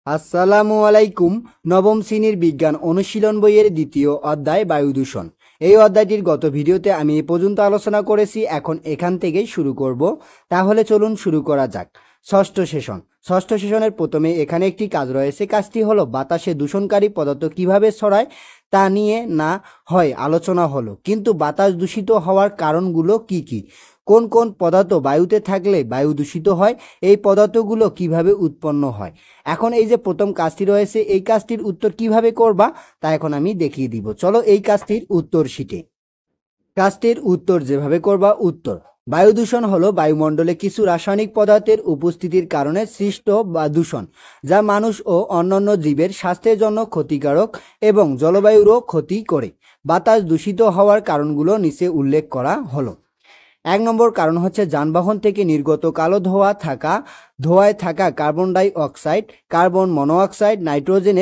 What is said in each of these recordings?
আসসালামু আলাইকুম। নবম শ্রেণীর বিজ্ঞান অনুশীলন বইয়ের দ্বিতীয় অধ্যায় বায়ু দূষণ। এই অধ্যায়টির গত ভিডিওতে আমি এ পর্যন্ত আলোচনা করেছি। এখন এখান থেকেই শুরু করব। তাহলে চলুন শুরু করা যাক। ষষ্ঠ সেশনের প্রথমে এখানে একটি কাজ রয়েছে। কাজটি হলো বাতাসে দূষণকারী পদার্থ কিভাবে ছড়ায় তা নিয়ে না হয় আলোচনা হলো, কিন্তু বাতাস দূষিত হওয়ার কারণগুলো কি কি, কোন কোন পদার্থ বায়ুতে থাকলে বায়ু দূষিত হয়, এই পদার্থগুলো কিভাবে উৎপন্ন হয়। এখন এই যে প্রথম কাজটি রয়েছে, এই কাজটির উত্তর কিভাবে করবা তা এখন আমি দেখিয়ে দিব। চলো এই কাজটির উত্তর শিটে। কাজটির উত্তর যেভাবে করবা। উত্তর: বায়ু দূষণ হলো বায়ুমণ্ডলে কিছু রাসায়নিক পদার্থের উপস্থিতির কারণে সৃষ্ট বা দূষণ, যা মানুষ ও অন্যান্য জীবের স্বাস্থ্যের জন্য ক্ষতিকারক এবং জলবায়ুরও ক্ষতি করে। বাতাস দূষিত হওয়ার কারণগুলো নিচে উল্লেখ করা হলো। 1 নম্বর কারণ হচ্ছে যানবাহন থেকে নির্গত কালো ধোঁয়ায় থাকা carbon dioxide, carbon monoxide, nitrogen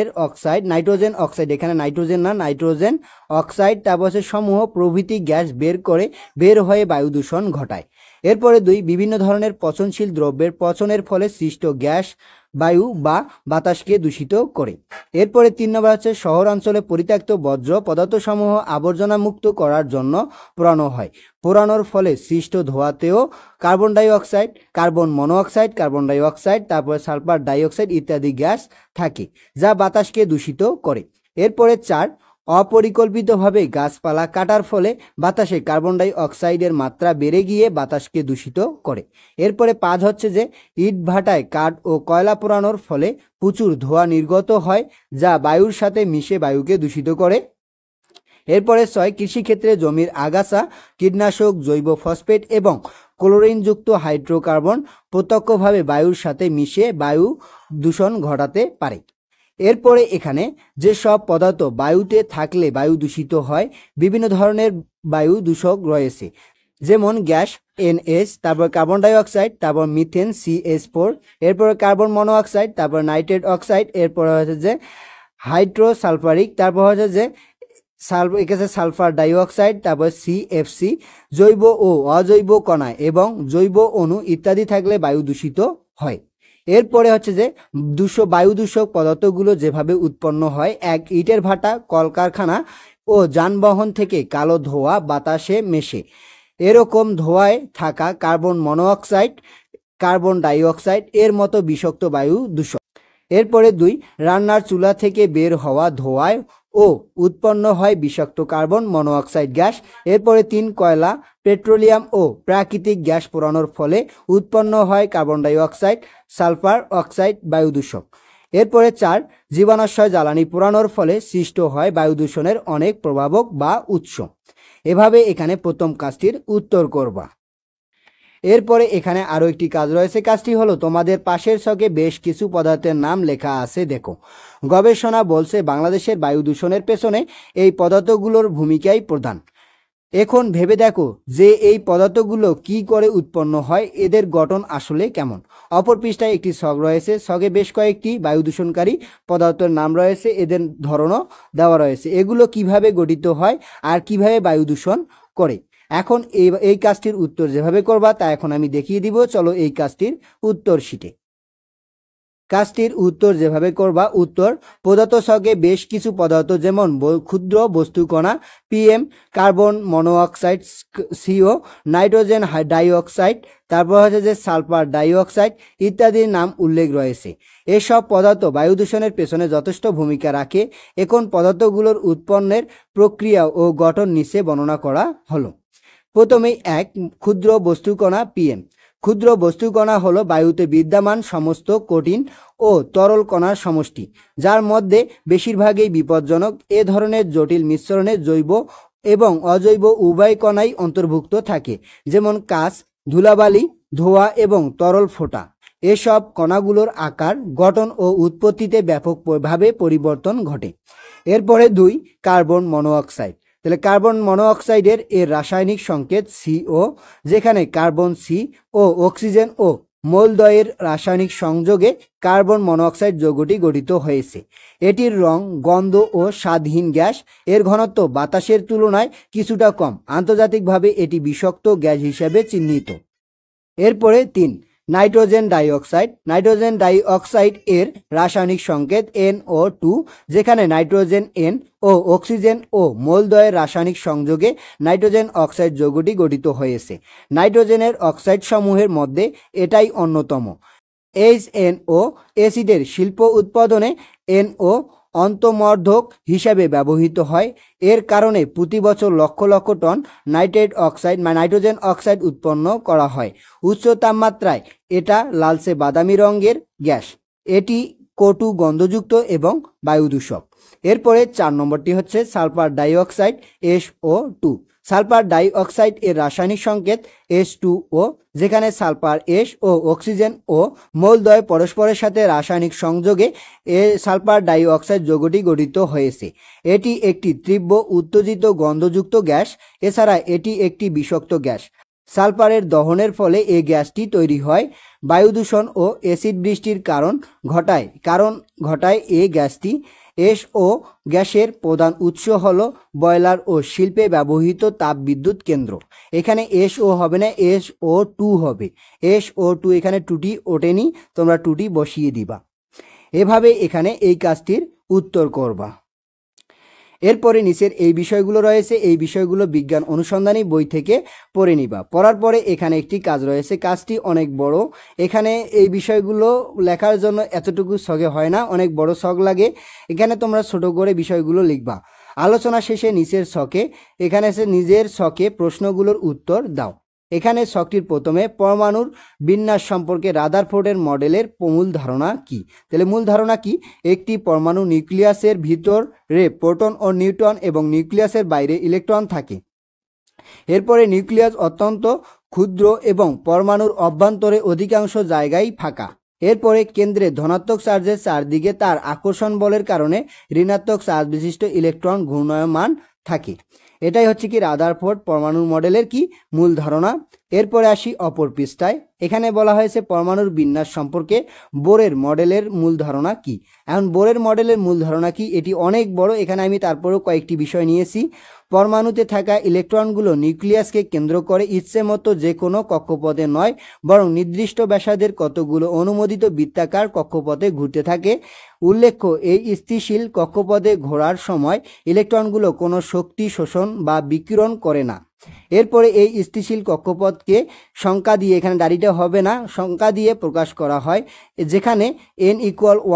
oxide, এখানে নাইট্রোজেন না, নাইট্রোজেন অক্সাইড, তারপর হচ্ছে সমূহ প্রভৃতি গ্যাস বের হয়ে বায়ু দূষণ ঘটায়। এরপরে 2, বিভিন্ন ধরনের পচনশীল দ্রব্যের পচনের ফলে সৃষ্ট গ্যাস বায়ু বা বাতাসকে দূষিত করে। এরপরে 3 নম্বর হচ্ছে শহরাঞ্চলে পরিত্যক্ত বর্জ্য পদার্থসমূহ আবর্জনা মুক্ত করার জন্য পোড়ানো হয়। পোড়ানোর ফলে সৃষ্ট ধোঁয়াতেও carbon dioxide, carbon monoxide, carbon die oxide, তারপরে সালফার ডাইঅক্সাইড ইত্যাদি গ্যাস থাকে, যা বাতাসকে দূষিত করে। এরপরে 4, অপরিকল্পিতভাবে গাছপালা কাটার ফলে বাতাসে কার্বন ডাই অক্সাইডের মাত্রা বেড়ে গিয়ে বাতাসকে দূষিত করে। এরপরে 5 হচ্ছে যে ইট ভাটায় কাঠ ও কয়লা পোড়ানোর ফলে প্রচুর ধোঁয়া নির্গত হয়, যা বায়ুর সাথে মিশে বায়ুকে দূষিত করে। এরপরে 6, কৃষিক্ষেত্রে জমির আগাছা, কীটনাশক, জৈব ফসফেট এবং ক্লোরিনযুক্ত হাইড্রোকার্বন প্রত্যক্ষভাবে বায়ুর সাথে মিশে বায়ু দূষণ ঘটাতে পারে। এরপরে এখানে যেসব পদার্থ বায়ুতে থাকলে বায়ু দূষিত হয়, বিভিন্ন ধরনের বায়ু দূষক রয়েছে, যেমন গ্যাস NH, তারপর কার্বন ডাই অক্সাইড, তারপর মিথেন CH4, এরপরে কার্বন মনোঅক্সাইড, তারপর নাইট্রেট অক্সাইড, এরপরে হচ্ছে যে হাইড্রোসালফারিক, তারপর হচ্ছে যে সালফার ডাইঅক্সাইড, তারপর CFC, জৈব ও অজৈব কণা এবং জৈব অণু ইত্যাদি থাকলে বায়ু দূষিত হয়। এরপরে হচ্ছে যে বায়ু দূষক পদার্থগুলো যেভাবে উৎপন্ন হয়: 1, ইটের ভাটা, কলকারখানা ও যানবাহন থেকে কালো ধোঁয়া বাতাসে মেশে। এরকম ধোঁয়ায় থাকা কার্বন মনোঅক্সাইড, কার্বন ডাইঅক্সাইড এর মতো বিষাক্ত বায়ু দূষক। এরপরে 2, রান্নার চুলা থেকে বের হওয়া ধোঁয়ায় ও উৎপন্ন হয় বিষাক্ত কার্বন মনোঅক্সাইড গ্যাস। এরপরে 3, কয়লা, পেট্রোলিয়াম ও প্রাকৃতিক গ্যাস পোড়ানোর ফলে উৎপন্ন হয় carbon die oxide, sulphur oxide বায়ু দূষক। এরপরে 4, জীবাণুশয় জ্বালানি পোড়ানোর ফলে সৃষ্ট হয় বায়ু দূষণের অনেক প্রভাবক বা উৎস। এভাবে এখানে প্রথম কাজটির উত্তর করবা। এরপরে এখানে আরো একটি কাজ রয়েছে। কাজটি হলো তোমাদের পাশের ছকে বেশ কিছু পদার্থের নাম লেখা আছে, দেখো। গবেষণা বলছে বাংলাদেশের বায়ু দূষণের পেছনে এই পদার্থগুলোর ভূমিকাই প্রধান। এখন ভেবে দেখো যে এই পদার্থগুলো কি করে উৎপন্ন হয়, এদের গঠন আসলে কেমন। অপর পৃষ্ঠায় একটি ছক রয়েছে। ছকে বেশ কয়েকটি বায়ু দূষণকারী পদার্থের নাম রয়েছে, এদের ধরনও দেওয়া রয়েছে, এগুলো কিভাবে গঠিত হয় আর কিভাবে বায়ু দূষণ করে। এখন এই কাজটির উত্তর যেভাবে করবা তা এখন আমি দেখিয়ে দিব। চলো এই কাজটির উত্তর শিটে। কাজটির উত্তর যেভাবে করবা। উত্তর: পদার্থ ছকে বেশ কিছু পদার্থ যেমন ক্ষুদ্র বস্তুকণা PM, carbon monoxide CO, nitrogen dioxide, তারপর হচ্ছে যে সালফার ডাইঅক্সাইড ইত্যাদির নাম উল্লেখ রয়েছে। এসব পদার্থ বায়ু দূষণের পেছনে যথেষ্ট ভূমিকা রাখে। এখন পদার্থগুলোর উৎপন্নের প্রক্রিয়া ও গঠন নিচে বর্ণনা করা হলো। প্রথমেই 1, ক্ষুদ্র বস্তুকণা PM। ক্ষুদ্র বস্তুকণা হলো বায়ুতে বিদ্যমান সমস্ত কঠিন ও তরল কণার সমষ্টি, যার মধ্যে বেশিরভাগই বিপজ্জনক। এ ধরনের জটিল মিশ্রণে জৈব এবং অজৈব উভয় কণাই অন্তর্ভুক্ত থাকে, যেমন কাঁচ, ধুলাবালি, ধোঁয়া এবং তরল ফোঁটা। এসব কণাগুলোর আকার, গঠন ও উৎপত্তিতে ব্যাপকভাবে পরিবর্তন ঘটে। এরপরে 2, কার্বন মনোঅক্সাইড। তাহলে কার্বন মনোঅক্সাইডের রাসায়নিক সংকেত CO, যেখানে কার্বন C ও অক্সিজেন ও মৌলদ্বয়ের রাসায়নিক সংযোগে কার্বন মনোঅক্সাইড যৌগটি গঠিত হয়েছে। এটির রং, গন্ধ ও স্বাদহীন গ্যাস। এর ঘনত্ব বাতাসের তুলনায় কিছুটা কম। আন্তর্জাতিকভাবে এটি বিষাক্ত গ্যাস হিসেবে চিহ্নিত। এরপরে 3, নাইট্রোজেন ডাইঅক্সাইড এর রাসায়নিক সংকেত NO2, যেখানে নাইট্রোজেন N ও অক্সিজেন ও মূলদ্বয়ের রাসায়নিক সংযোগে নাইট্রোজেন অক্সাইড যৌগটি গঠিত হয়েছে। নাইট্রোজেনের অক্সাইড সমূহের মধ্যে এটাই অন্যতম। HNO অ্যাসিডের শিল্প উৎপাদনে NO অন্তর্মর্ধক হিসাবে ব্যবহৃত হয়। এর কারণে প্রতি বছর lakh lakh ton nitrogen oxide উৎপন্ন করা হয়। উচ্চ তাপমাত্রায় এটা লালচে বাদামি রঙের গ্যাস। এটি কটু গন্ধযুক্ত এবং বায়ুদূষক। এরপরে 4 নম্বরটি হচ্ছে sulphur dioxide SO2। Sulphur dioxide এর রাসায়নিক সংকেত H2O, যেখানে সালফার S ও অক্সিজেন ও মূলদ্বয় পরস্পরের সাথে রাসায়নিক সংযোগে সালফার ডাইঅক্সাইড যৌগটি গঠিত হয়েছে। এটি একটি তীব্র উত্তেজিত গন্ধযুক্ত গ্যাস। এছাড়া এটি একটি বিষাক্ত গ্যাস। সালফারের দহনের ফলে এই গ্যাসটি তৈরি হয়। বায়ুদূষণ ও অ্যাসিড বৃষ্টির কারণ ঘটায় এই গ্যাসটি। SO গ্যাসের প্রধান উৎস হল বয়লার ও শিল্পে ব্যবহৃত তাপবিদ্যুৎ কেন্দ্র। এখানে SO হবে না, SO2 হবে। SO2 এখানে টুটি ওঠেনি, তোমরা টুটি বসিয়ে দিবা। এভাবে এখানে এই কাজটির উত্তর করবা। এরপরে নিচের এই বিষয়গুলো রয়েছে, এই বিষয়গুলো বিজ্ঞান অনুসন্ধানী বই থেকে পড়ে নিবা। পড়ার পরে এখানে একটি কাজ রয়েছে, কাজটি অনেক বড়। এখানে এই বিষয়গুলো লেখার জন্য এতটুকু ছকে হয় না, অনেক বড় ছক লাগে। এখানে তোমরা ছোট করে বিষয়গুলো লিখবা। আলোচনা শেষে নিচের ছকে নিজের ছকে প্রশ্নগুলোর উত্তর দাও। এখানে ছকটির প্রথমে পরমাণুর বিন্যাস সম্পর্কে রাদারফোর্ডের মডেলের মূল ধারণা কি। তাহলে মূল ধারণা কি? একটি পরমাণু নিউক্লিয়াসের ভিতরে প্রোটন ও নিউট্রন এবং নিউক্লিয়াসের বাইরে ইলেকট্রন থাকে। এরপরে নিউক্লিয়াস অত্যন্ত ক্ষুদ্র এবং পরমাণুর অভ্যন্তরে অধিকাংশ জায়গায় ফাঁকা। এরপরে কেন্দ্রে ধনাত্মক চার্জের চারদিকে তার আকর্ষণ বলের কারণে ঋণাত্মক চার্জ বিশিষ্ট ইলেকট্রন ঘূর্ণায়মান থাকে। এটাই হচ্ছে কি রাদারফোর্ড পরমাণুর মডেলের কি মূল ধারণা। এরপরে আসি অপর পৃষ্ঠায়। এখানে বলা হয়েছে পরমাণুর বিন্যাস সম্পর্কে বোরের মডেলের মূল ধারণা কি। এখন বোরের মডেলের মূল ধারণা কি, এটি অনেক বড়, এখানে আমি তারপরেও কয়েকটি বিষয় নিয়েছি। পরমাণুতে থাকা ইলেকট্রনগুলো নিউক্লিয়াসকে কেন্দ্র করে ইচ্ছে মতো যে কোনো কক্ষপথে নয়, বরং নির্দিষ্ট ব্যাসার্ধের কতগুলো অনুমোদিত বৃত্তাকার কক্ষপথে ঘুরতে থাকে। উল্লেখ্য, এই স্থিতিশীল কক্ষপথে ঘোরার সময় ইলেকট্রনগুলো কোনো শক্তি শোষণ বা বিকিরণ করে না। এরপরে এই স্থিতিশীল কক্ষপথকে সংখ্যা দিয়ে, এখানে দাড়িটা হবে না, সংখ্যা দিয়ে প্রকাশ করা হয়, যেখানে n =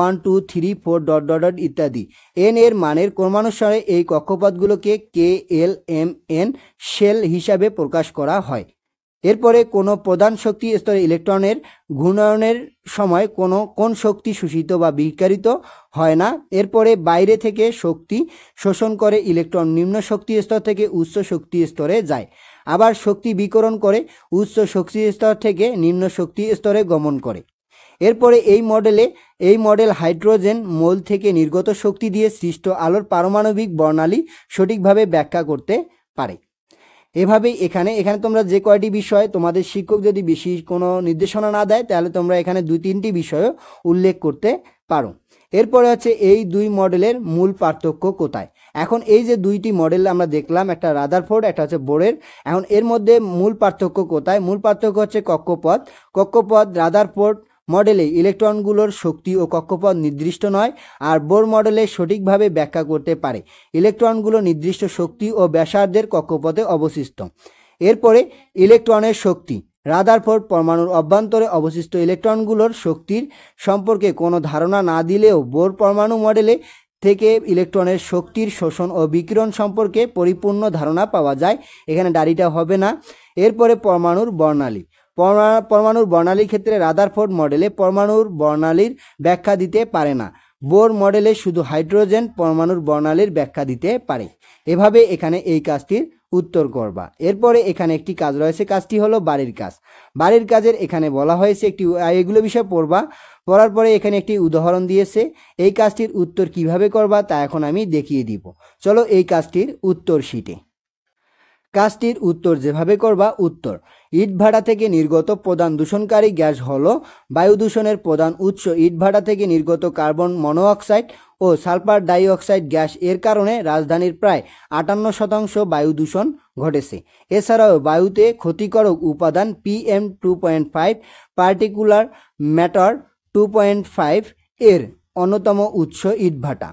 1 2 3 4 ইত্যাদি। n এর মানের ক্রমানুসারে এই কক্ষপথগুলোকে KLMN শেল হিসাবে প্রকাশ করা হয়। এরপরে কোনো প্রধান শক্তি স্তরে ইলেকট্রনের ঘূর্ণায়নের সময় কোন শক্তি শোষিত বা বিকিরিত হয় না। এরপরে বাইরে থেকে শক্তি শোষণ করে ইলেকট্রন নিম্ন শক্তি স্তর থেকে উচ্চ শক্তি স্তরে যায়, আবার শক্তি বিকিরণ করে উচ্চ শক্তি স্তর থেকে নিম্ন শক্তি স্তরে গমন করে। এরপরে এই মডেল হাইড্রোজেন মৌল থেকে নির্গত শক্তি দিয়ে সৃষ্ট আলোর পারমাণবিক বর্ণালী সঠিকভাবে ব্যাখ্যা করতে পারে। এভাবেই এখানে তোমরা যে কয়টি বিষয়, তোমাদের শিক্ষক যদি বেশি কোনো নির্দেশনা না দেয় তাহলে তোমরা এখানে 2-3টি বিষয় উল্লেখ করতে পারো। এরপরে হচ্ছে এই দুই মডেলের মূল পার্থক্য কোথায়। এখন এই যে দুইটি মডেল আমরা দেখলাম, একটা রাদারফোর্ড, একটা হচ্ছে বোরের। এখন এর মধ্যে মূল পার্থক্য কোথায়? মূল পার্থক্য হচ্ছে কক্ষপথ। রাদারফোর্ড মডেলে ইলেকট্রনগুলোর শক্তি ও কক্ষপথ নির্দিষ্ট নয়, আর বোর মডেলে সঠিকভাবে ব্যাখ্যা করতে পারে ইলেকট্রনগুলো নির্দিষ্ট শক্তি ও ব্যাসার্ধের কক্ষপথে অবস্থিত। এরপরে ইলেকট্রনের শক্তি। রাদারফোর্ড পরমাণুর অভ্যন্তরে অবশিষ্ট ইলেকট্রনগুলোর শক্তির সম্পর্কে কোনো ধারণা না দিলেও বোর পরমাণু মডেলে থেকে ইলেকট্রনের শক্তির শোষণ ও বিকিরণ সম্পর্কে পরিপূর্ণ ধারণা পাওয়া যায়। এখানে দাড়িটা হবে না। এরপরে পরমাণুর বর্ণালীর ক্ষেত্রে রাদারফোর্ড মডেলে পরমাণুর বর্ণালীর ব্যাখ্যা দিতে পারে না, বোর মডেলে শুধু হাইড্রোজেন পরমাণুর বর্ণালীর ব্যাখ্যা দিতে পারে। এভাবে এখানে এই কাজটির উত্তর করবা। এরপরে এখানে একটি কাজ রয়েছে, কাজটি হলো বাড়ির কাজ। বাড়ির কাজের এখানে বলা হয়েছে এগুলো বিষয় পড়বা। পড়ার পরে এখানে একটি উদাহরণ দিয়েছে, এই কাজটির উত্তর কিভাবে করবা তা এখন আমি দেখিয়ে দিব। চলো এই কাজটির উত্তর শিটে। কাজটির উত্তর যেভাবে করবা উত্তর ইটভাটা থেকে নির্গত প্রধান দূষণকারী গ্যাস হলো বায়ু দূষণের প্রধান উৎস ইটভাটা থেকে নির্গত কার্বন মনোঅক্সাইড ও সালফার ডাইঅক্সাইড গ্যাস এর কারণে রাজধানীর প্রায় 58% বায়ু দূষণ ঘটেছে। এছাড়াও বায়ুতে ক্ষতিকারক উপাদান PM2.5 পার্টিকুলার ম্যাটার 2.5 এর অন্যতম উৎস ইটভাটা।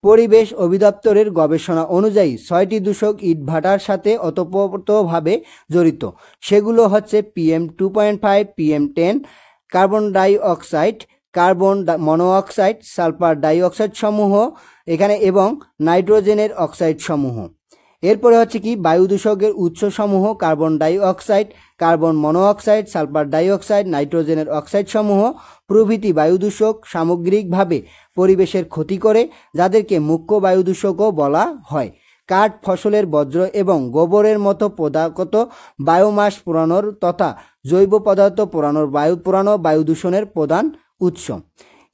পরিবেশ অধিদপ্তরের গবেষণা অনুযায়ী 6টি দূষক ইটভাটার সাথে ওতপ্রোতভাবে জড়িত। সেগুলো হচ্ছে PM2.5, PM10, carbon dioxide, carbon monoxide, sulphur dioxide সমূহ এখানে এবং নাইট্রোজেনের অক্সাইড সমূহ। এরপরে হচ্ছে কি বায়ু দূষকের উৎসসমূহ carbon dioxide, carbon monoxide, sulphur dioxide, নাইট্রোজেনের অক্সাইড সমূহ প্রভৃতি বায়ু দূষক সামগ্রিকভাবে পরিবেশের ক্ষতি করে, যাদেরকে মুখ্য বায়ু দূষকও বলা হয়। কাঠ, ফসলের বর্জ্য এবং গোবরের মতো পদার্থ বায়োমাস পোড়ানোর তথা জৈব পদার্থ পোড়ানোর বায়ু দূষণের প্রধান উৎস।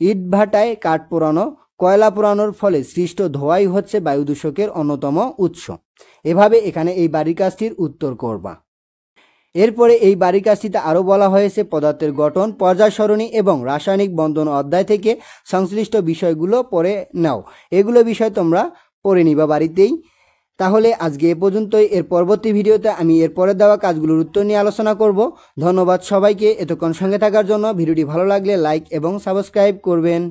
ইটভাটায় কাঠ পোড়ানো, কয়লা পোড়ানোর ফলে সৃষ্ট ধোঁয়াই হচ্ছে বায়ু দূষকের অন্যতম উৎস। এভাবে এখানে এই বাড়ির কাজটির উত্তর করবা। এরপরে এই বাড়ির কাজটিতে আরও বলা হয়েছে পদার্থের গঠন, পর্যায় সারণী এবং রাসায়নিক বন্ধন অধ্যায় থেকে সংশ্লিষ্ট বিষয়গুলো পড়ে নাও। এগুলো বিষয় তোমরা পড়ে নিবা বাড়িতেই। তাহলে আজকে এ পর্যন্তই। এর পরবর্তী ভিডিওতে আমি এরপরে দেওয়া কাজগুলোর উত্তর নিয়ে আলোচনা করব। ধন্যবাদ সবাইকে এতক্ষণ সঙ্গে থাকার জন্য। ভিডিওটি ভালো লাগলে লাইক এবং সাবস্ক্রাইব করবেন।